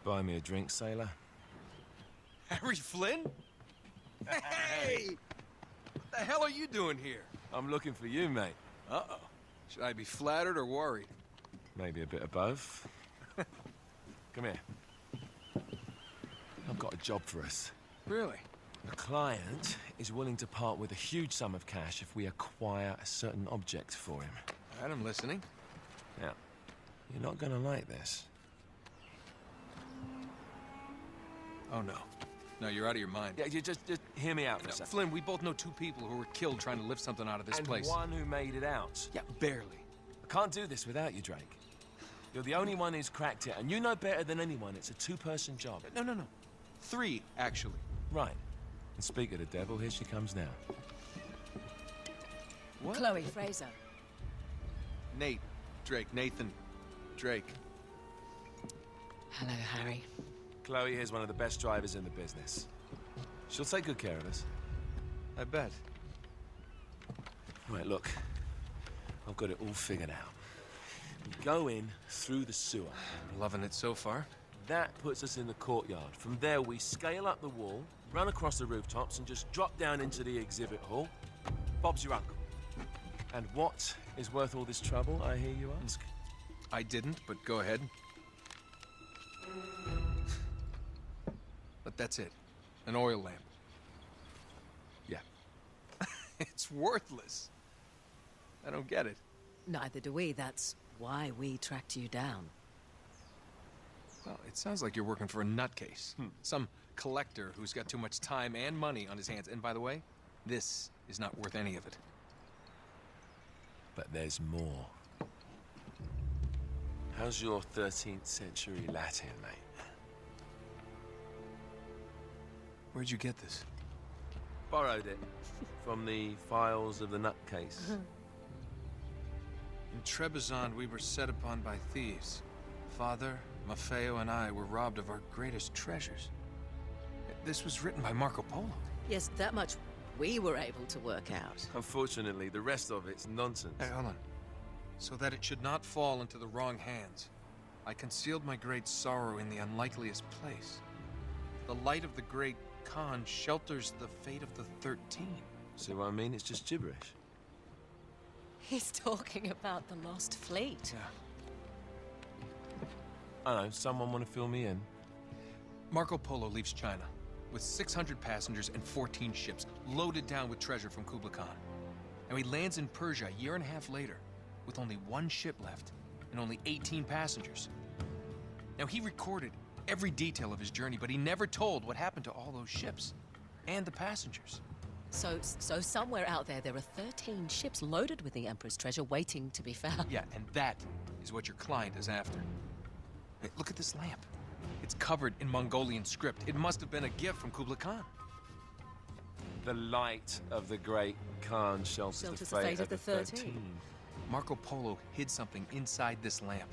Buy me a drink, sailor? Harry Flynn? Hey! What the hell are you doing here? I'm looking for you, mate. Uh-oh. Should I be flattered or worried? Maybe a bit of both. Come here. I've got a job for us. Really? A client is willing to part with a huge sum of cash if we acquire a certain object for him. All right, I'm listening. Now, you're not gonna like this. Oh, no. No, you're out of your mind. Yeah, you just hear me out for a No, second. Flynn, we both know 2 people who were killed trying to lift something out of this And place. one who made it out. Yeah, barely. I can't do this without you, Drake. You're the only one who's cracked it, and you know better than anyone it's a 2-person job. No. 3, actually. Right. And speak of the devil, here she comes now. What? Chloe Fraser. Nate. Drake. Nathan. Drake. Hello, Harry. Chloe here's one of the best drivers in the business. She'll take good care of us. I bet. Right, look. I've got it all figured out. We go in through the sewer. Loving it so far. That puts us in the courtyard. From there, we scale up the wall, run across the rooftops, and just drop down into the exhibit hall. Bob's your uncle. And what is worth all this trouble, I hear you ask? I didn't, but go ahead. But that's it. An oil lamp. Yeah. It's worthless. I don't get it. Neither do we. That's why we tracked you down. Well, it sounds like you're working for a nutcase. Some collector who's got too much time and money on his hands. And by the way, this is not worth any of it. But there's more. How's your 13th century Latin, mate? Where'd you get this? Borrowed it from the files of the nutcase. In Trebizond, we were set upon by thieves. Father, Maffeo, and I were robbed of our greatest treasures. This was written by Marco Polo. Yes, that much we were able to work out. Unfortunately, the rest of it's nonsense. Hey, hold on. So that it should not fall into the wrong hands, I concealed my great sorrow in the unlikeliest place. The light of the great Khan shelters the fate of the 13. See what I mean? It's just gibberish. He's talking about the lost fleet. Yeah. I know, someone want to fill me in? Marco Polo leaves China with 600 passengers and 14 ships, loaded down with treasure from Kublai Khan. And he lands in Persia a year and a half later, with only 1 ship left and only 18 passengers. Now, he recorded every detail of his journey, but he never told what happened to all those ships and the passengers. So somewhere out there are 13 ships loaded with the Emperor's treasure waiting to be found. Yeah, and that is what your client is after. Hey, look at this lamp. It's covered in Mongolian script. It must have been a gift from Kublai Khan. The light of the great Khan shelters the fate of the 13. Marco Polo hid something inside this lamp.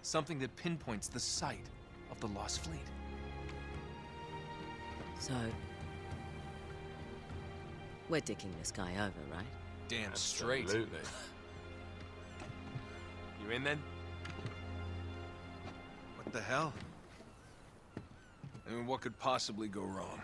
Something that pinpoints the site of the lost fleet. So, we're dicking this guy over, right? Damn straight. Absolutely. You in then? What the hell? I mean, what could possibly go wrong?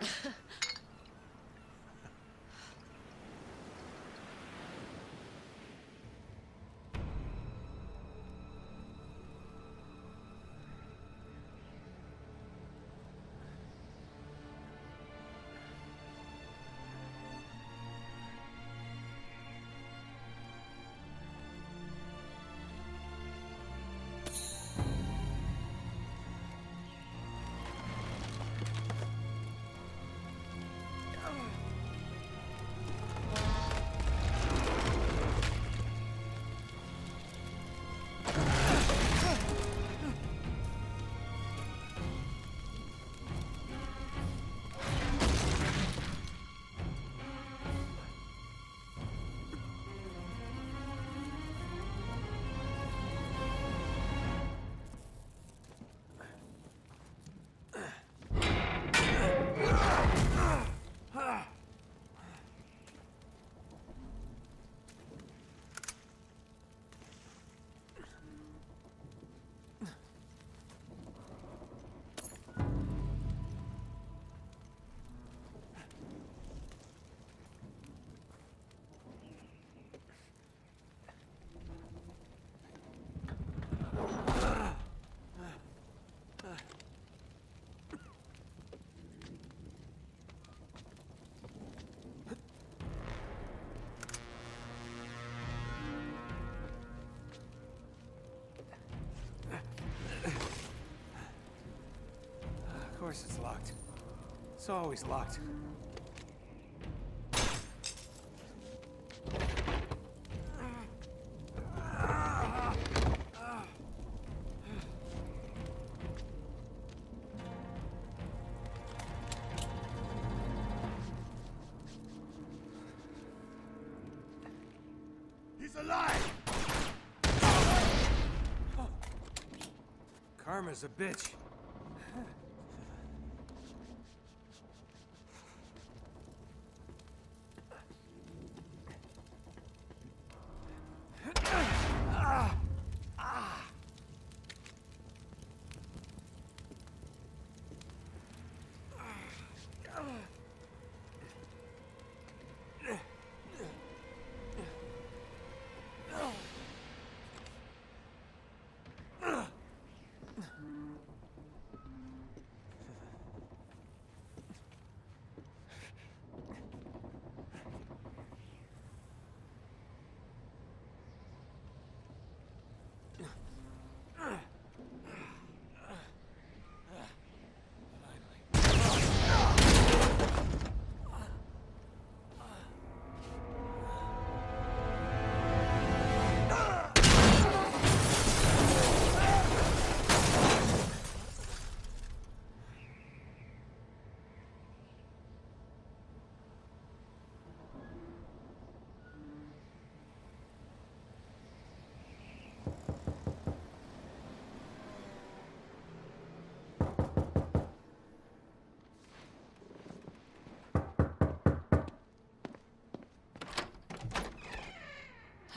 course it's locked. It's always locked. He's alive! Karma's a bitch.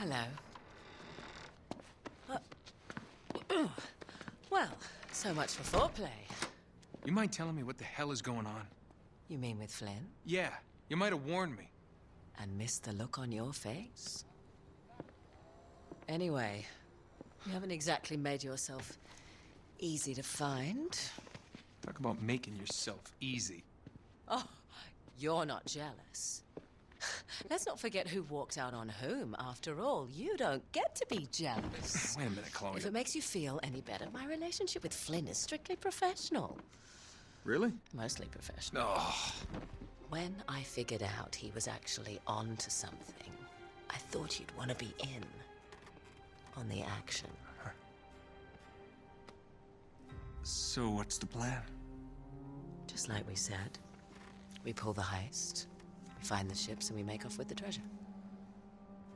Hello. Well, so much for foreplay. You mind telling me what the hell is going on? You mean with Flynn? Yeah, you might have warned me. And missed the look on your face? Anyway, you haven't exactly made yourself easy to find. Talk about making yourself easy. Oh, you're not jealous. Let's not forget who walked out on whom. After all, you don't get to be jealous. Wait a minute, Chloe. If it makes you feel any better, my relationship with Flynn is strictly professional. Really? Mostly professional. Oh. When I figured out he was actually on to something, I thought you'd want to be in on the action. So what's the plan? Just like we said, we pull the heist, we find the ships, and we make off with the treasure.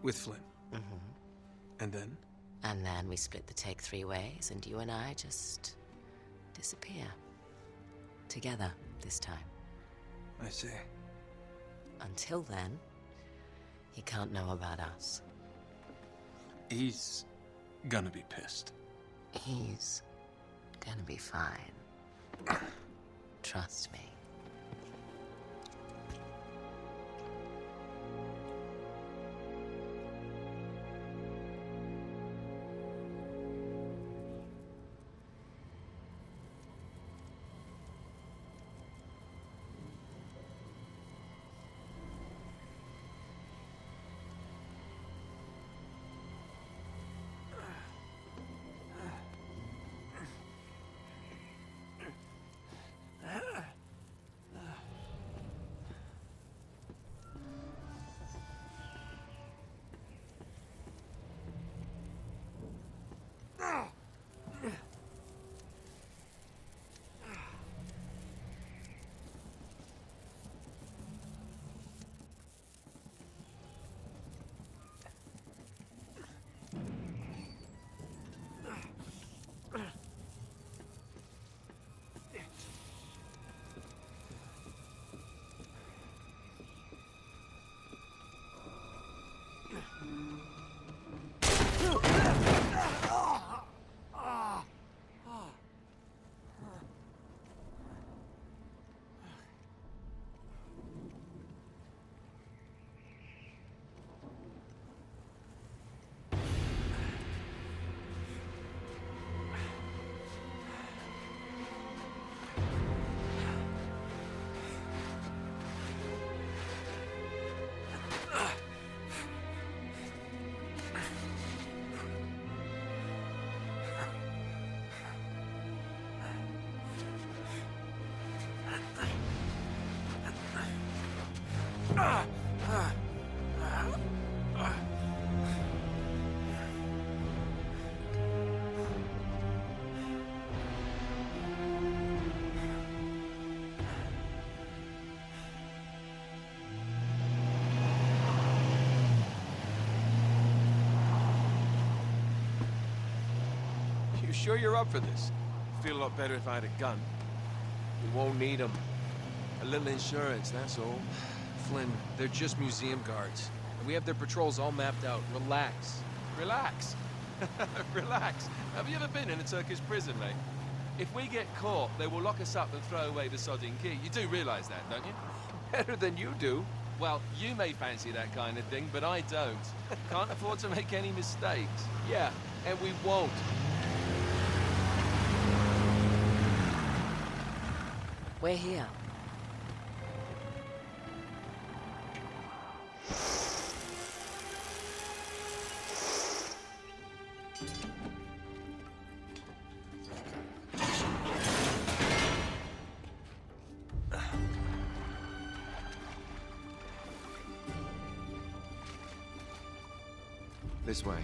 With Flynn? Mm-hmm. And then? And then we split the take 3 ways, and you and I just disappear. Together, this time. I see. Until then, he can't know about us. He's gonna be pissed. He's gonna be fine. Trust me. You sure you're up for this? Feel a lot better if I had a gun. We won't need them. A little insurance, that's all. Flynn, they're just museum guards. And we have their patrols all mapped out. Relax. Relax. Relax. Have you ever been in a Turkish prison, mate? If we get caught, they will lock us up and throw away the sodding key. You do realize that, don't you? Better than you do. Well, you may fancy that kind of thing, but I don't. Can't afford to make any mistakes. Yeah, and we won't. We're here. This way.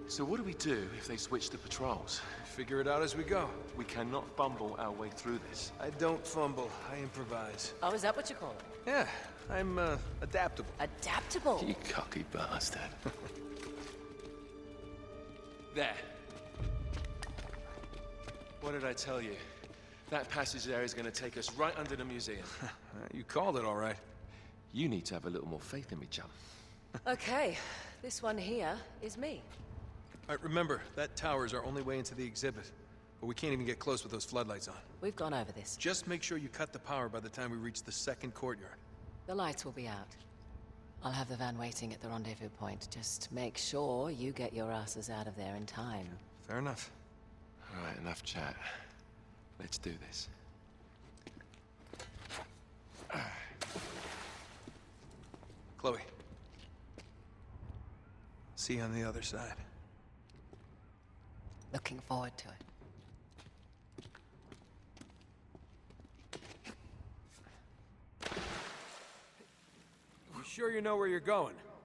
So what do we do if they switch the patrols? Figure it out as we go. We cannot fumble our way through this. I don't fumble, I improvise. Oh, is that what you call it? Yeah, I'm, adaptable. Adaptable. You cocky bastard. There. What did I tell you? That passage there is going to take us right under the museum. You called it all right. You need to have a little more faith in me, chum. Okay, this one here is me. All right, remember, that tower is our only way into the exhibit. But we can't even get close with those floodlights on. We've gone over this. Just make sure you cut the power by the time we reach the second courtyard. The lights will be out. I'll have the van waiting at the rendezvous point. Just make sure you get your asses out of there in time. Fair enough. All right, enough chat. Let's do this. Chloe. See you on the other side. Looking forward to it. You sure you know where you're going?